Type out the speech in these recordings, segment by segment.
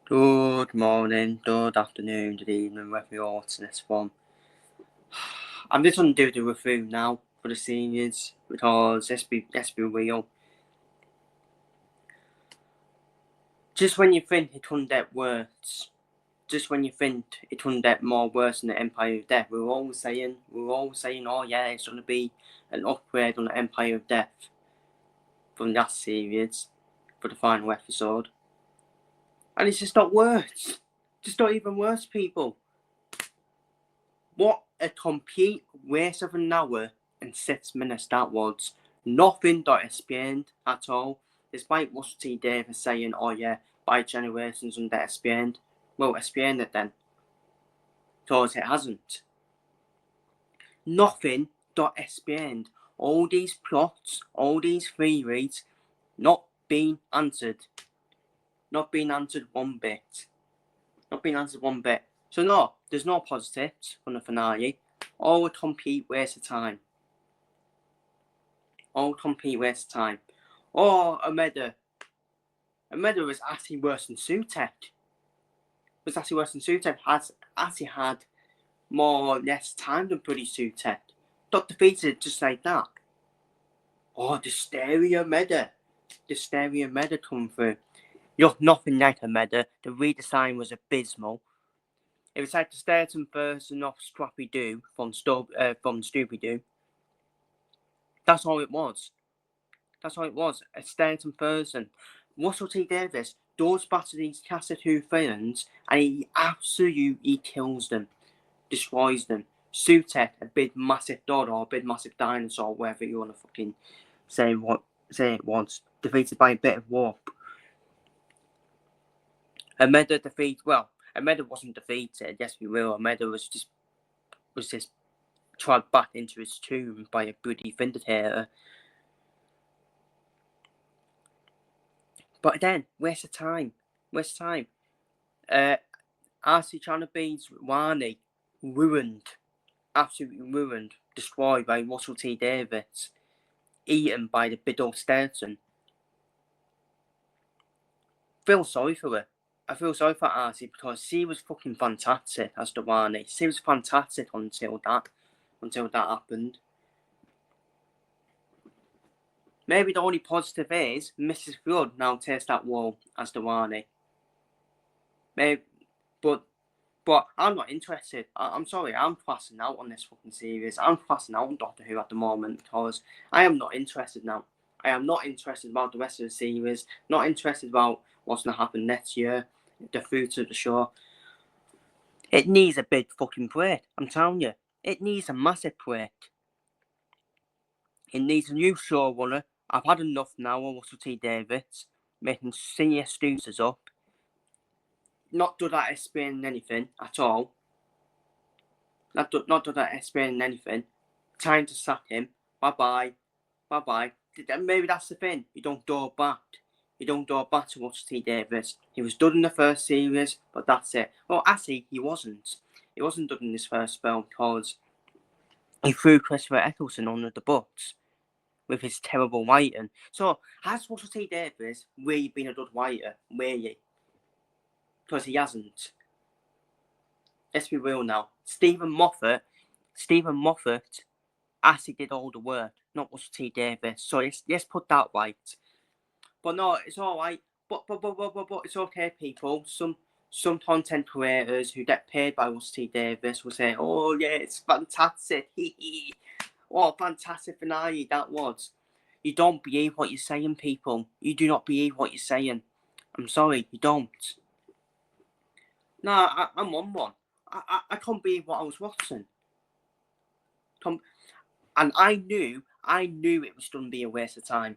Good morning, good afternoon, good evening, wherever you're watching this from. I'm just going to do the review now for the seniors because let's be real. Just when you think it couldn't get worse, just when you think it couldn't get more worse than the Empire of Death, we were all saying, oh yeah, it's going to be an upgrade on the Empire of Death from that series for the final episode. And it's just not worse. Just not even worse, people. What a complete waste of an hour and 6 minutes that was. Nothing that explained at all, despite Russ Davis saying, oh yeah, by generations under explained. Well, explain it then. Because it hasn't. Nothing that explained. All these plots, all these theories, not being answered. Not being answered one bit. Not being answered one bit. So no, there's no positives from the finale. All a complete waste of time. All complete waste of time. Oh, Ameda was actually worse than Sutek. Has actually had more or less time than bloody Sutek. Got defeated just like that. Oh, the stereo Meda come through. Look, nothing like a Meda. The redesign was abysmal. It was like the skeleton version of Scrappy Doo from Stupid Doo. That's all it was. A skeleton version. Russell T Davis goes back to these Castle Who villains and he absolutely kills them. Destroys them. Sutek, a big massive dog or a big massive dinosaur, whatever you want to fucking say it was, defeated by a bit of warp. Ameda wasn't defeated, yes we will. Ameda was just dragged back into his tomb by a bloody Vindicator. But then, waste of time. RC Chanabe's Wani ruined, absolutely ruined, destroyed by Russell T Davis, eaten by the big old skeleton. Feel sorry for her. I feel sorry for RC because she was fucking fantastic as the Wani. She was fantastic until that happened. Maybe the only positive is Mrs. Flood now takes that role as the Wani. Maybe, but I'm not interested. I'm sorry, I'm passing out on this fucking series. I'm passing out on Doctor Who at the moment because I am not interested now. I am not interested about the rest of the series. Not interested about what's going to happen next year. The future of the show. It needs a big fucking break. I'm telling you. It needs a massive break. It needs a new showrunner. I've had enough now of Russell T Davis making senior excuses up. Not do that explaining anything at all. Not do that explaining anything. Time to sack him. Bye bye. Maybe that's the thing. You don't go back. You don't go back to Russell T Davis. He was done in the first series, but that's it. Well, actually, he wasn't. He wasn't done in this first spell because he threw Christopher Eccleston under the bus with his terrible writing. So, has Russell T Davis really been a good writer? Really? Because he hasn't. Let's be real now. Stephen Moffat actually did all the work, not Russell T Davis. So let's put that right. But no, it's all right. But it's okay, people. Some content creators who get paid by Russell T Davis will say, "Oh yeah, it's fantastic." What a fantastic finale that was. You don't believe what you're saying, people. You do not believe what you're saying. I'm sorry, you don't. No, I'm on one. I can't believe what I was watching. And I knew it was going to be a waste of time.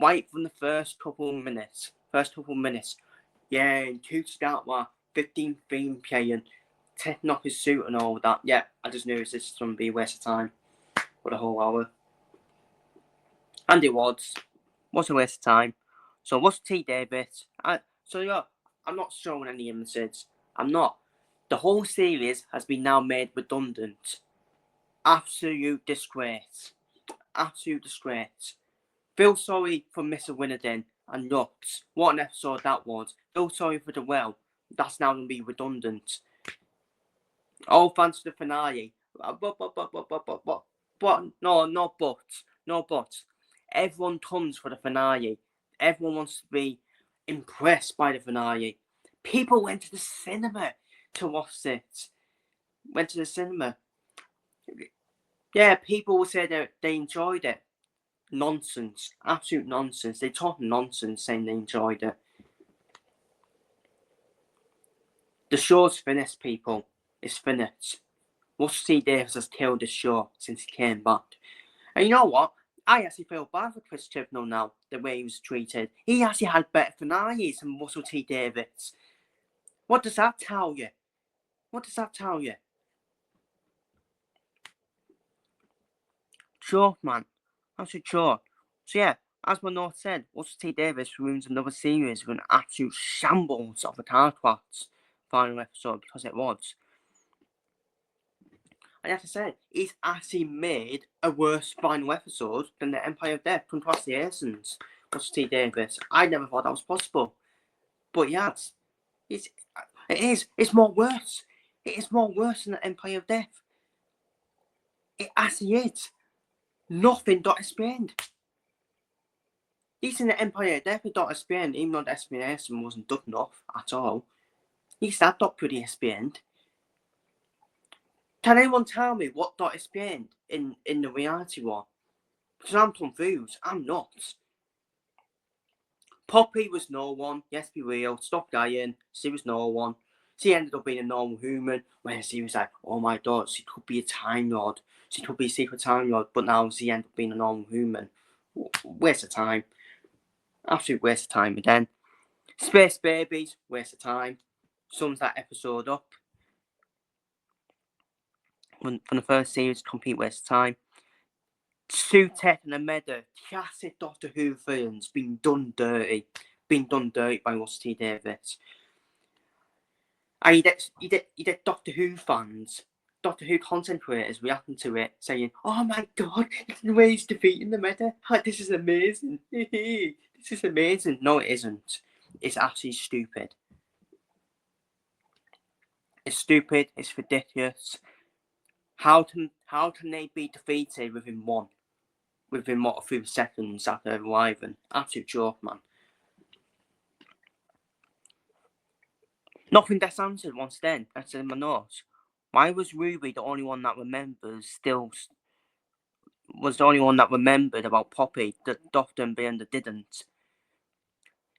Right from the first couple of minutes. Yeah, and Coots got what 15 theme playing, taking off his suit and all that. Yeah, I just knew it was just going to be a waste of time for the whole hour. And it was a waste of time. So what's T Davis? I'm not showing any images. I'm not. The whole series has been now made redundant. Absolute disgrace. Feel sorry for Mr. Winnerden. and nuts. What an episode that was. Feel sorry for the well. That's now going to be redundant. All thanks to the finale. But no buts. Everyone comes for the finale. Everyone wants to be impressed by the finale. People went to the cinema to watch it. Went to the cinema. Yeah, people will say that they enjoyed it. Nonsense. Absolute nonsense. They talk nonsense saying they enjoyed it. The show's finished, people. It's finished. Russ Davis has killed the show since he came back. And you know what? I actually feel bad for Chris Chibnall now, the way he was treated. He actually had better finales than Russell T Davies. What does that tell you? What does that tell you? Sure, man. Absolutely sure. So yeah, as my note said, Russell T Davies ruins another series with an absolute shambles of a car crash final episode, because it was. And like I said, he's actually made a worse final episode than the Empire of Death. Congratulations, Russell T Davies. I never thought that was possible. But yes, it is. It's more worse. It is more worse than the Empire of Death. It actually is. Nothing got explained. Even the Empire of Death got explained, even though the explanation wasn't good enough at all. At least that got pretty explained. Can anyone tell me what got explained in the reality war? Because I'm confused. I'm not. Poppy was no one. Yes, be real. Stop dying. She was no one. She ended up being a normal human. When she was like, oh my god, she could be a Time Lord. She could be a secret Time Lord. But now she ended up being a normal human. Waste of time. Absolute waste of time again. Space Babies. Waste of time. Sums that episode up. From the first series, complete waste of time. Stewart and Ameda, classic Doctor Who villains, being done dirty. Being done dirty by Russ T Davies. And you get Doctor Who fans, Doctor Who content creators reacting to it, saying, oh my god, the way he's defeating the meta. This is amazing. This is amazing. No, it isn't. It's actually stupid. It's stupid. It's ridiculous. How can they be defeated within a few seconds after arriving? Absolute joke, man. Nothing gets answered once then. That's in my notes. Why was Ruby the only one that remembered about Poppy? The Doctor and Belinda didn't.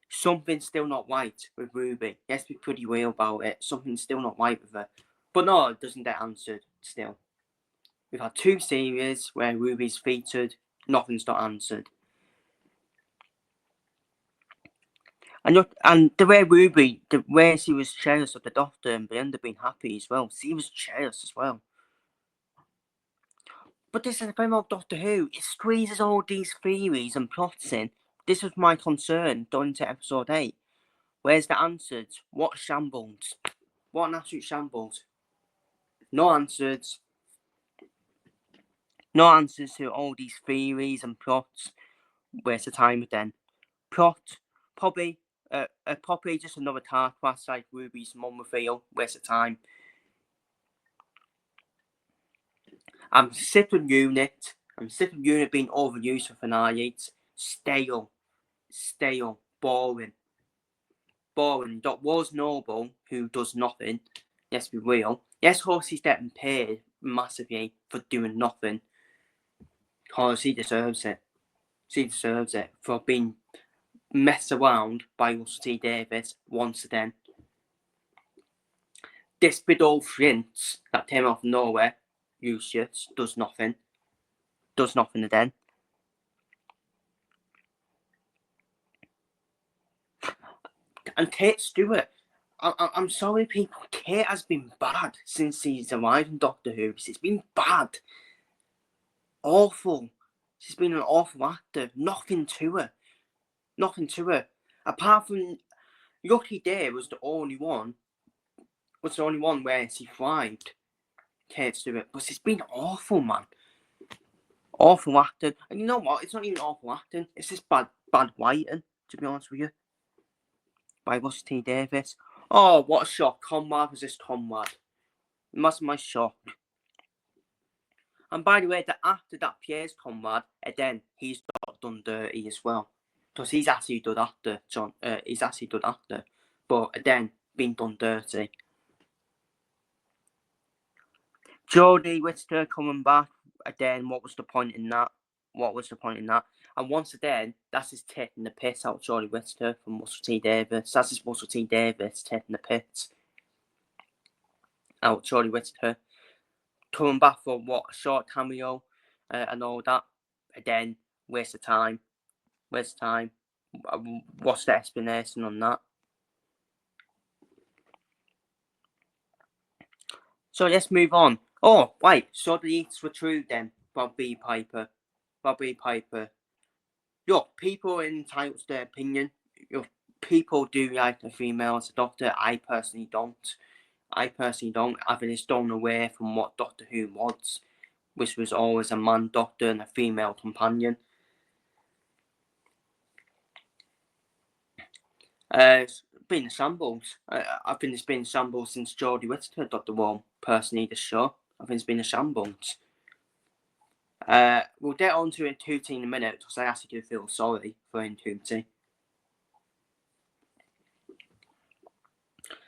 Something's still not right with Ruby. Let's be pretty real about it. Something's still not right with her. But no, it doesn't get answered still. We've had 2 series where Ruby's featured. Nothing's not answered. And the way she was jealous of the Doctor and Belinda being happy as well. She was jealous as well. But this is the thing about Doctor Who. It squeezes all these theories and plots in. This was my concern going into episode 8. Where's the answers? What shambles? What an absolute shambles. No answers. No answers to all these theories and plots. Waste of time again. Plot. Poppy, just another car crash like Ruby's mum reveal. Waste of time. I'm sick of Unit. I'm sick of Unit being overused for finales. Stale. Boring. That was Noble, who does nothing. Let's be real. Yes, Horsey's getting paid massively for doing nothing. Because he deserves it. She deserves it for being messed around by Russell T Davies once again. This big old Flint that came out of nowhere, useless, does nothing. Does nothing again. And Kate Stewart, I'm sorry, people. Kate has been bad since she's arrived in Doctor Who. She's been bad. Awful. She's been an awful actor. Nothing to her. Apart from Lucky Day was the only one where she thrived. Kate Stewart. But she's been awful, man. Awful acting. And you know what? It's not even awful acting. It's just bad writing. to be honest with you, by Russ T Davis. Oh, what a shock. Conrad was this Conrad. It must be my shock. And by the way, the actor that plays Conrad, then he's done dirty as well. Because he's actually a good actor, John. He's actually a good actor. But then, being done dirty. Jodie Whittaker coming back, again, what was the point in that? What was the point in that? And once again, that's just taking the piss out of Jodie Whittaker from Russell T Davis. That's just Russell T Davis taking the piss out of Jodie Whittaker. Coming back for what, a short cameo and all that. Again, waste of time. Waste of time. What's the explanation on that? So let's move on. Oh, wait, so the leaks were true then, Bobby Piper. Bobby Piper. Look, people are entitled to their opinion. People do like a female as a doctor. I personally don't. I think it's done away from what Doctor Who was, which was always a man doctor and a female companion. It's been a shambles. I think it's been a shambles since Jodie Whittaker got the role, personally, the show. I think it's been a shambles. We'll get on to Tootie in a minute, because I actually do feel sorry for Tootie.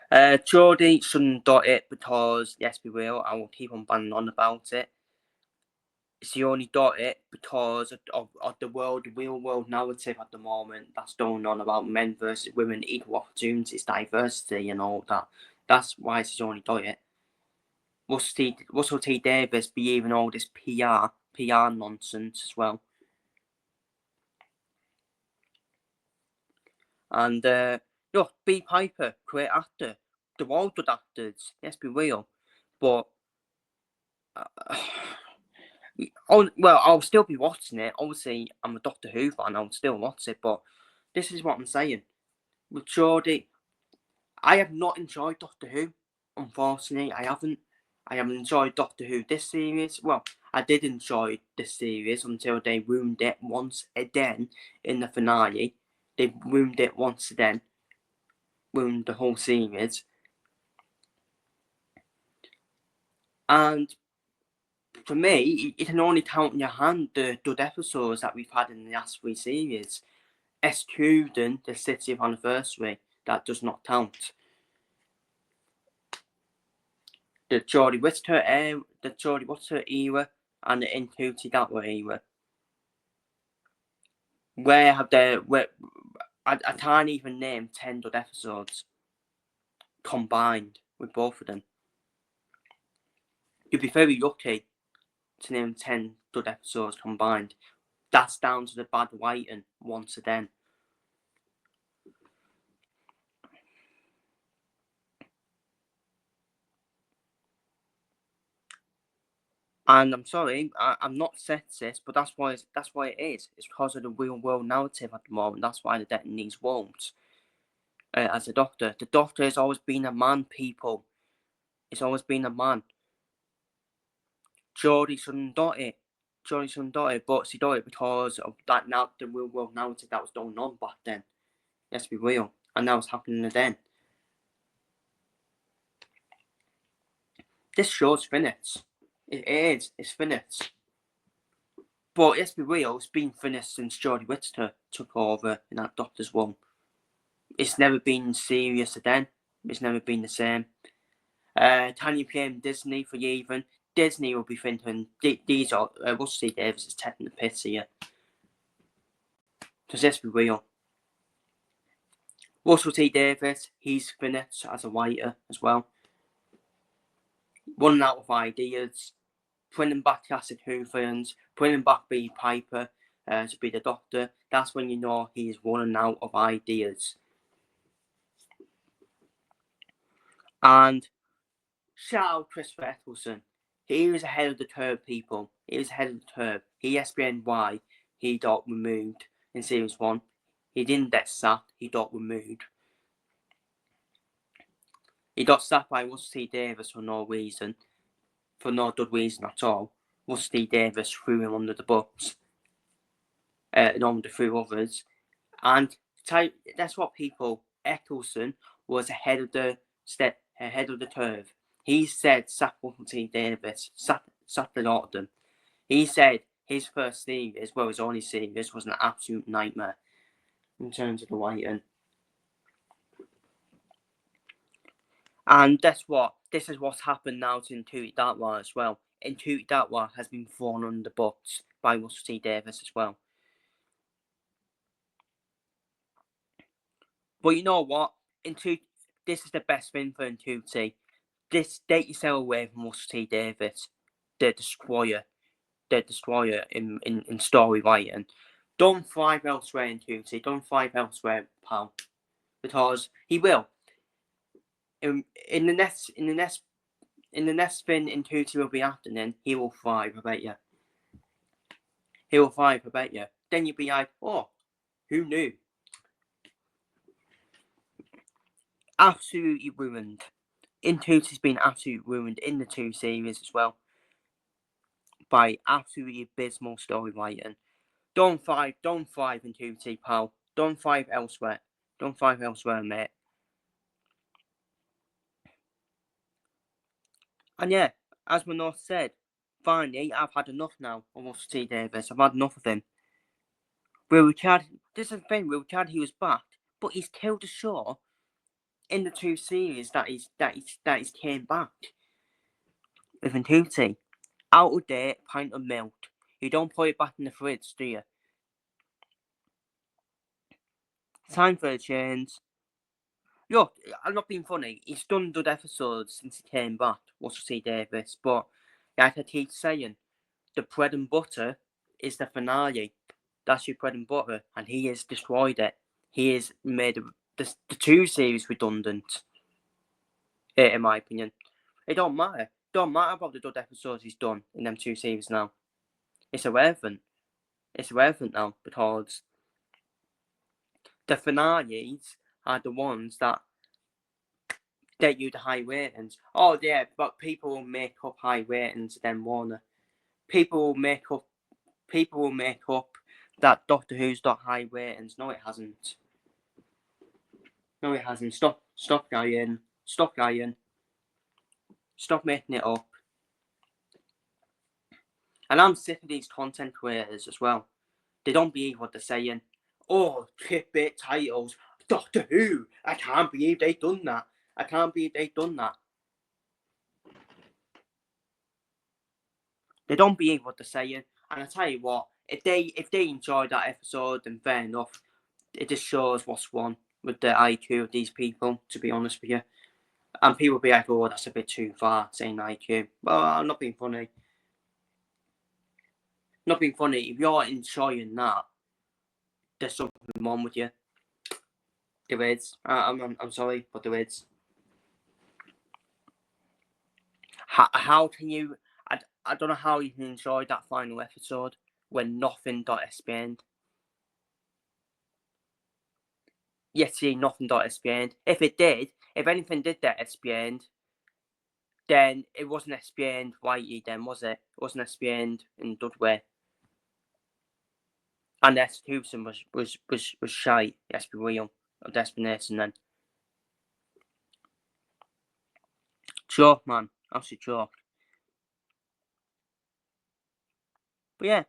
Jodie shouldn't do it because, yes, we will. I will keep on banging on about it. She only got it because of the real world narrative at the moment that's going on about men versus women, equal opportunities, diversity, and all that. That's why she's only got it. Russell T Davis believing all this PR nonsense as well. And look, B. Piper, great actor. They're all good actors. Let's be real, but. Well, I'll still be watching it. Obviously, I'm a Doctor Who fan. I'll still watch it, but this is what I'm saying. With Jodie, I have not enjoyed Doctor Who. Unfortunately, I haven't. I haven't enjoyed Doctor Who this series. Well, I did enjoy this series until they ruined it once again in the finale. They ruined it once again. Ruined the whole series. And for me, you can only count in your hand the good episodes that we've had in the last 3 series. Excluding the 60th anniversary, that does not count. The Jodie Whittaker era, and the Tootie Gatwa era. I can't even name 10 good episodes combined with both of them. You'd be very lucky to name 10 good episodes combined. That's down to the bad writing once again. And I'm sorry, I'm not sexist, but that's why it is. It's because of the real world narrative at the moment. That's why the debt needs roles. As a doctor, the doctor has always been a man. People, it's always been a man. Jodie shouldn't do it. But she do it because of that now the real world narrative that was going on back then. Let's be real, and now it's happening again. This show's finished. It is. It's finished. But let's be real, it's been finished since Jodie Whittaker took over in that Doctor's role. It's never been serious again. It's never been the same. Can you blame Disney for you even? Disney will be thinking, these are, Russell T Davis is taking the piss here. Because let's be real. Russell T Davis, he's finished as a writer as well. Running out of ideas. Bringing back classic Who fans. Bringing back B. Piper to be the Doctor. That's when you know he's running out of ideas. And shout out Christopher Eccleston. He was ahead of the curve, people. He was ahead of the curve. He explained why he got removed in Series 1. He didn't get sacked, he got removed. He got sacked by Russ T Davis for no reason. For no good reason at all. Russ T Davis threw him under the bus. Along with a few others. And That's what people. Eccleston was ahead of the curve. He said Russell Davis sat the lot of them. He said his first series, well, his only series, was an absolute nightmare in terms of the writing. And guess what? This is what's happened now to Ntutu Datwa as well. Ntutu Datwa has been thrown under the bus by Russell T Davis as well. But you know what? This is the best thing for Ntutu. Take yourself away from Russell T Davis, the destroyer in story writing. Don't thrive elsewhere Ntutu. Don't thrive elsewhere, pal, because he will. In the next thing Ntutu will be happening, he will thrive. I bet you. He will thrive. I bet you. Then you'll be like, oh, who knew? Absolutely ruined. Ntutu's been absolutely ruined in the 2 series as well by absolutely abysmal story writing. Don't thrive in 2T, pal. Don't thrive elsewhere. Don't thrive elsewhere, mate. And yeah, as Manor said, finally, I've had enough now of Russell T Davis. I've had enough of him. This is the thing, Richard, he was back, but he's killed the show in the 2 series that he's came back with Ntutu. Out of date, pint of milk. You don't put it back in the fridge, do you? Time for a change. Look, I'm not being funny. He's done good episodes since he came back, Russell T Davis. But like I keep saying, the bread and butter is the finale. That's your bread and butter, and he has destroyed it. He has made the 2 series redundant. In my opinion, it don't matter. Don't matter about the good episodes he's done in them 2 series now. It's irrelevant. It's irrelevant now because the finales are the ones that get you the high ratings. Oh yeah, but people will make up high ratings then Warner. People will make up that Doctor Who's got high ratings. No, it hasn't. No, it hasn't. Stop lying. Stop lying. Stop making it up. And I'm sick of these content creators as well. They don't believe what they're saying. Oh, clickbait titles. Doctor Who. I can't believe they've done that. I can't believe they've done that. They don't believe what they're saying. And I tell you what, if they enjoyed that episode, then fair enough. It just shows what's wrong with the IQ of these people, to be honest with you. And people be like, oh, that's a bit too far, saying IQ. Well, I'm not being funny. Not being funny. If you're enjoying that, there's something wrong with you. There is. I'm sorry, but there is. How can you? I don't know how you can enjoy that final episode when nothing got explained. Yes, see, nothing got explained. If anything did get explained, then it wasn't explained rightly. Then was it? It wasn't explained in a good way. And the execution was shite. Let's be real. Of the explanation then. Joke, man. Absolute joke. But yeah.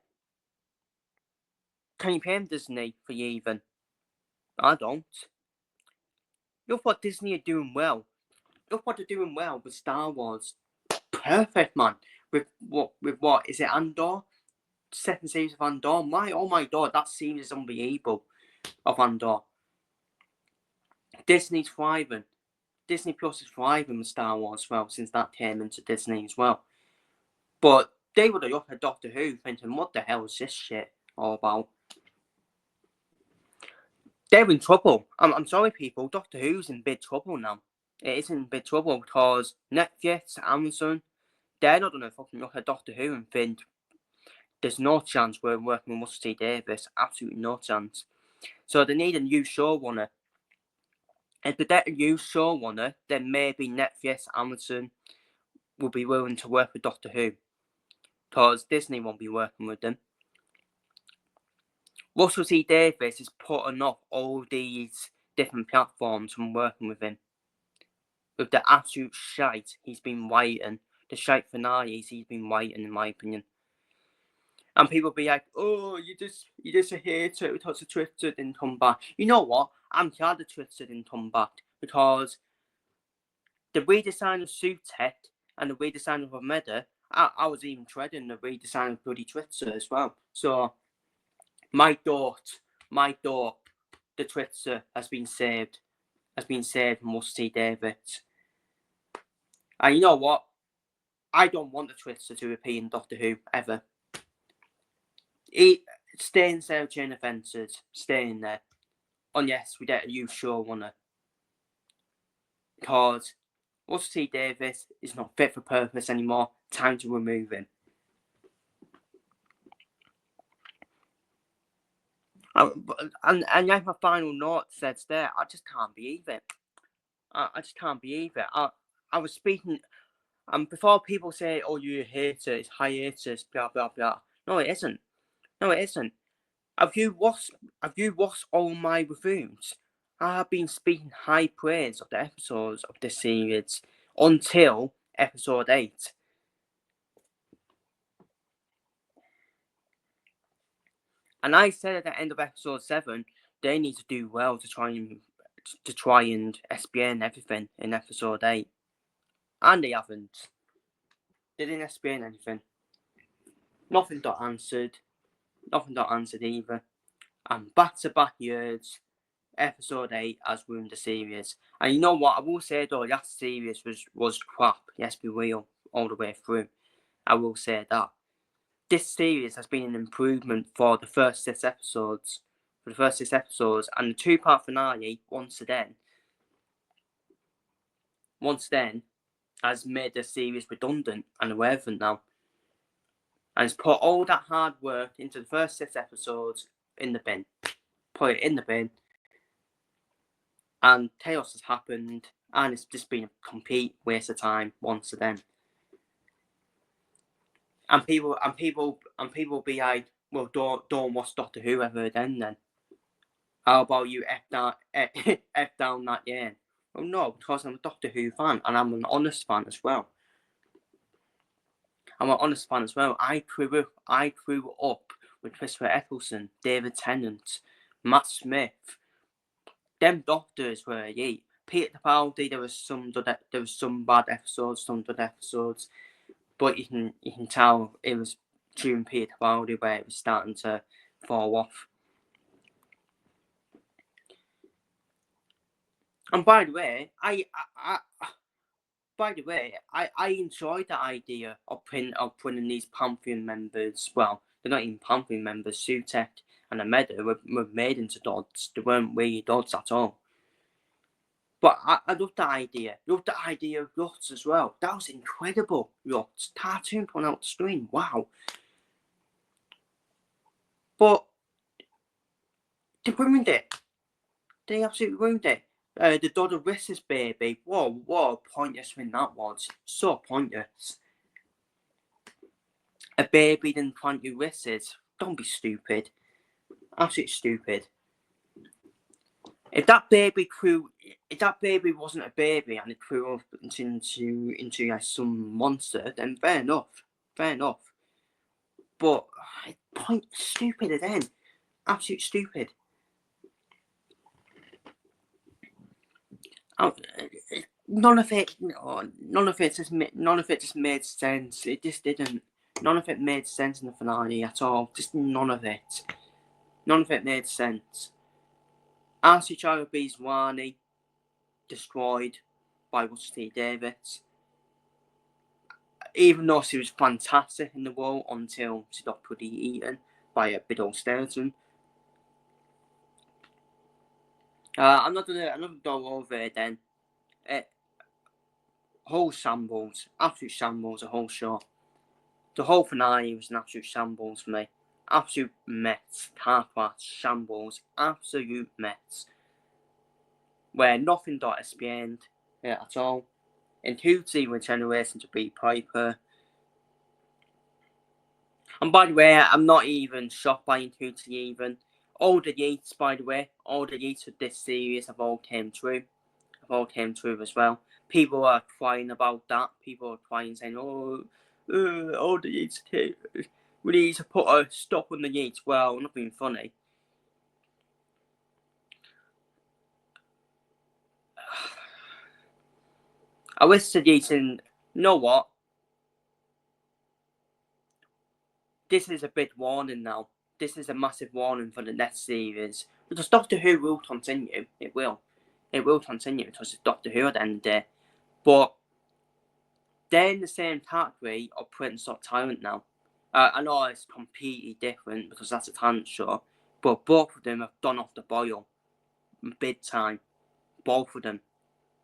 Can you blame Disney for you even? I don't. Look what Disney are doing well. Look what they're doing well with Star Wars. Perfect, man. With what? Is it Andor? Second series of Andor. Oh my god, that series is unbelievable. Of Andor. Disney's thriving. Disney Plus is thriving with Star Wars as well since that came into Disney as well. But they would have looked at Doctor Who thinking, what the hell is this shit all about? They're in trouble. I'm sorry, people. Doctor Who's in big trouble now. It is in big trouble because Netflix, Amazon, they're not going to fucking look at Doctor Who and think there's no chance we're working with Russell T Davis. Absolutely no chance. So they need a new showrunner. If they get a new showrunner, then maybe Netflix, Amazon will be willing to work with Doctor Who. Because Disney won't be working with them. Russell T Davis is putting up all these different platforms from working with him. With the absolute shite he's been writing, the shite finales he's been writing, in my opinion. And people be like, "Oh, you just a hater because the Twitter didn't come back." You know what? I'm glad the Twitter didn't come back, because the redesign of Sutek and the redesign of Omega, I was even treading the redesign of bloody Twitter as well. So my thought, the Twitter has been saved from Russ T Davis. And you know what? I don't want the Twitter to repeat in Doctor Who ever. Stay in Sarah Chain Offences. Stay in there. And yes, we get a new showrunner. Because Russ T Davis is not fit for purpose anymore. Time to remove him. And like my final note says there, I just can't believe it. I just can't believe it. I was speaking, and before people say, "Oh, you're a hater, it's hiatus, blah blah blah." No, it isn't. No, it isn't. Have you watched all my reviews? I have been speaking high praise of the episodes of this series until episode 8. And I said at the end of episode 7, they need to do well to try and explain everything in episode 8. And they haven't. They didn't explain anything. Nothing got answered. Nothing got answered either. And back-to-back years, episode 8 has ruined the series. And you know what? I will say though, that series was crap. Let's be real, all the way through. I will say that. This series has been an improvement for the first 6 episodes. And the 2-part finale, once again, has made the series redundant and irrelevant now. And it's put all that hard work into the first 6 episodes in the bin. Put it in the bin. And chaos has happened. And it's just been a complete waste of time once again. And people be like, "Well, don't watch Doctor Who ever again then. How about you F down that year?" Well, no, because I'm a Doctor Who fan, and I'm an honest fan as well. I grew up with Christopher Eccleston, David Tennant, Matt Smith. Them Doctors were elite. Peter Capaldi, there was some bad episodes, some good episodes, but you can tell it was during Peter Capaldi where it was starting to fall off. And by the way, I enjoyed the idea of putting these Pantheon members. Well, they're not even Pantheon members. Sutek and Omega were made into Dodds. They weren't really Dodds at all. But I love the idea. Love the idea of Ruts as well. That was incredible. Ruts. Cartoon put out the screen. Wow. But they ruined it. They absolutely ruined it. The Dodd Risses baby. Whoa, what a pointless thing that was. So pointless. A baby didn't plant you Risses. Don't be stupid. Absolutely stupid. If that baby wasn't a baby and it grew up into like some monster, then fair enough. But stupid again. Absolute stupid. None of it just made sense. It just didn't. None of it made sense in the finale at all. Just none of it. None of it made sense. RC Child B's Wani destroyed by Russ T Davis. Even though she was fantastic in the role until she got pretty eaten by a big old skeleton. I'm not gonna go over it then. Whole shambles, absolute shambles, the whole show. The whole finale was an absolute shambles for me. Absolute mess, car crash, shambles, absolute mess. Where nothing got explained at all. And Hootie went generation to beat Piper. And by the way, I'm not even shocked by Hootie even. All the Yeats, by the way, all the Yeats of this series have all came true. As well. People are crying about that. People are crying, saying, "Oh, all the Yeats came. We need to put a stop on the Yeats." Well, not being funny. I wish the Yeats, and you know what? This is a big warning now. This is a massive warning for the next series. Because Doctor Who will continue. It will. It will continue because it's Doctor Who at the end of the day. But they're in the same category of Prince or Tyrant now. I know it's completely different because that's a talent show, but both of them have done off the boil big time. Both of them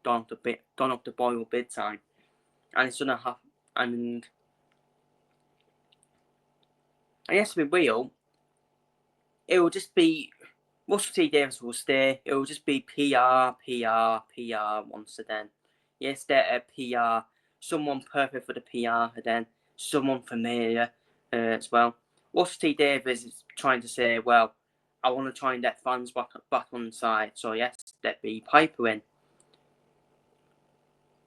done off the boil big time, and it's gonna happen. And I guess with real, it will just be Russell T Davis will stay. It will just be PR once again. Yes, they're PR. Someone perfect for the PR, and then someone familiar as well. Russell T Davis is trying to say, well, I want to try and get fans back on the side. So yes, let be Piper in.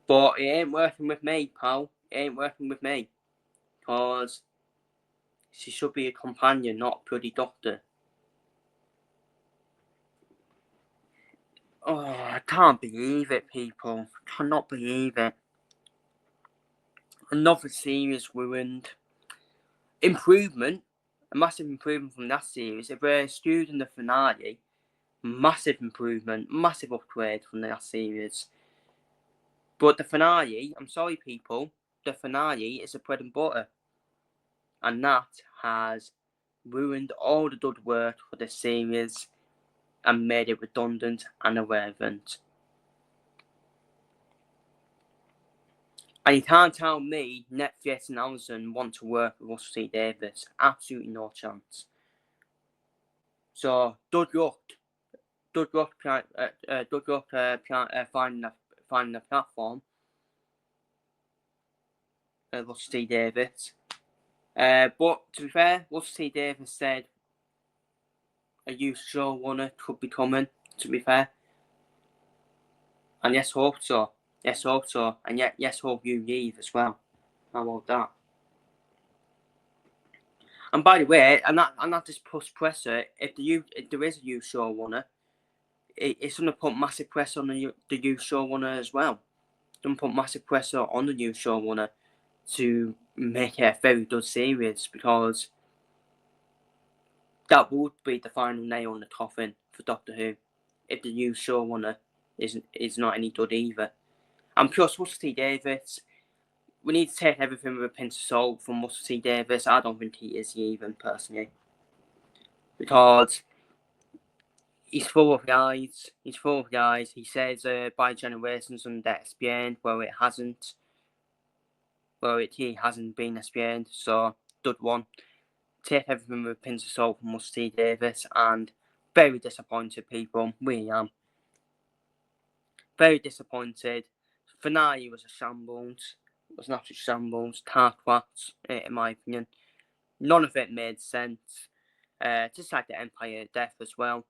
But it ain't working with me, pal. It ain't working with me. Because she should be a companion, not a bloody doctor. Oh, I can't believe it, people. I cannot believe it. Another series ruined. Improvement. A massive improvement from that series. If we're skewed in the finale, massive improvement. Massive upgrade from that series. But the finale, I'm sorry, people. The finale is a bread and butter. And that has ruined all the good work for the series and made it redundant and irrelevant. And you can't tell me Netflix and Amazon want to work with Russell T Davis. Absolutely no chance. So, good luck. Good luck finding a platform. Russell T Davis. But to be fair, Russell T Davis said a youth showrunner could be coming, to be fair. And yes, hope so. Yes, hope so. And yes, hope you leave as well. How about that? And by the way, and that just puts pressure. If there is a youth showrunner, it's going to put massive pressure on the youth showrunner as well. It's going to put massive pressure on the youth showrunner to make it a very good series, because that would be the final nail in the coffin for Doctor Who if the youth showrunner is not any good either. And plus, Russell T Davis, we need to take everything with a pinch of salt from Russell T Davis. I don't think he is even, personally. Because he's full of lies. He says by generations under explained, well, it hasn't. Well, he hasn't been explained. So, good one. Take everything with a pinch of salt from Russell T Davis. And very disappointed, people. Really am. Very disappointed. Finale was a shambles. It was an absolute shambles. Tarquats, in my opinion. None of it made sense. Just like the Empire of Death as well.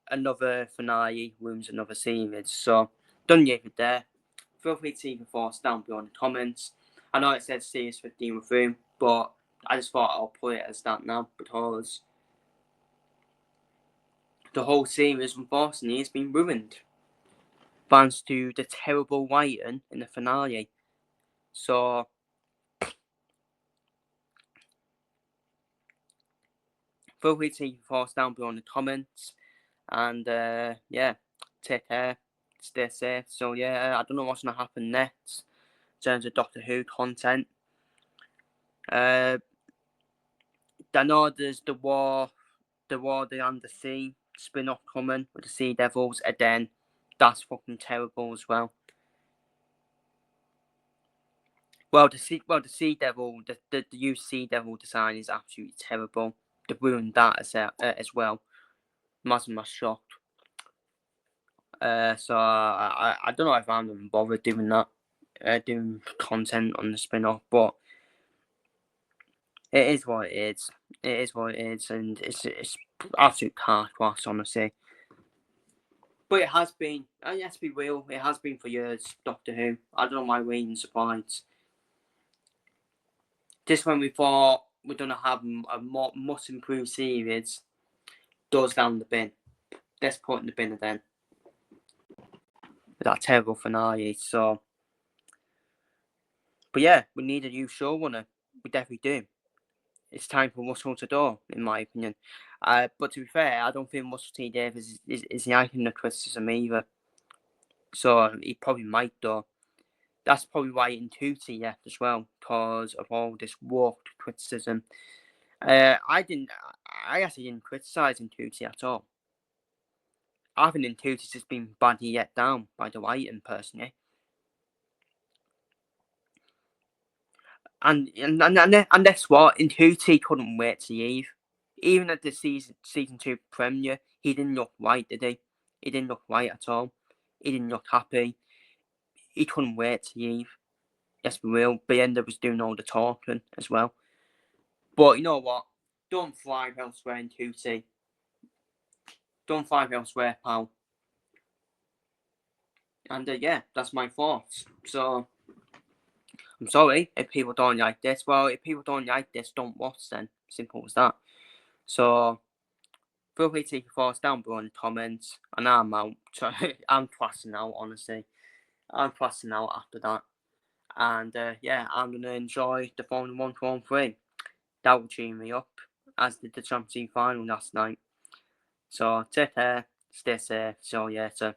Another finale ruins another series. So, done you there. Feel free to leave your thoughts down below in the comments. I know it says series 15 with room, but I just thought I'll put it as that now, because the whole series, unfortunately, has been ruined. Thanks to the terrible writing in the finale. So, feel free to leave your thoughts down below in the comments. And yeah, take care, stay safe. So yeah, I don't know what's gonna happen next in terms of Doctor Who content. I know there's the War Beyond the Sea spin-off coming with the Sea Devils, and then that's fucking terrible as well. Well, the Sea Devil, the new Sea Devil design is absolutely terrible. They've ruined that as well. Imagine my shock. So I don't know if I'm even bothered doing that, doing content on the spin-off, but It is what it is. It is what it is, and it's absolute car class, honestly. But it has been, and yes, we will. It has been for years. Doctor Who. I don't know why we're even surprised. Just when we thought we're gonna have a more much improved series, goes down the bin. Let's put it in the bin again. That terrible finale. So, but yeah, we need a new showrunner. We definitely do. It's time for Russell to go, in my opinion. But to be fair, I don't think Russell T Davis is the icon of criticism either. So he probably might though. That's probably why in Tootie left as well, because of all this warped criticism. I actually didn't criticise in Tootie at all. I think in Tootie's just been badly let down by the writing, personally. And that's what in Tootie couldn't wait to leave. Even at the season 2 premiere, he didn't look right, did he? He didn't look right at all. He didn't look happy. He couldn't wait to leave. Yes, we will. Belinda was doing all the talking as well. But you know what? Don't thrive elsewhere in Tootie. Don't thrive elsewhere, pal. And yeah, that's my thoughts. So, I'm sorry if people don't like this. Well, if people don't like this, don't watch then. Simple as that. So, feel free to take your thoughts down below in the comments. And I'm out. So, I'm passing out, honestly. I'm passing out after that. And yeah, I'm going to enjoy the Formula 1 Grand Prix. That will cheer me up, as did the Champions League final last night. So, take care, stay safe, see you later.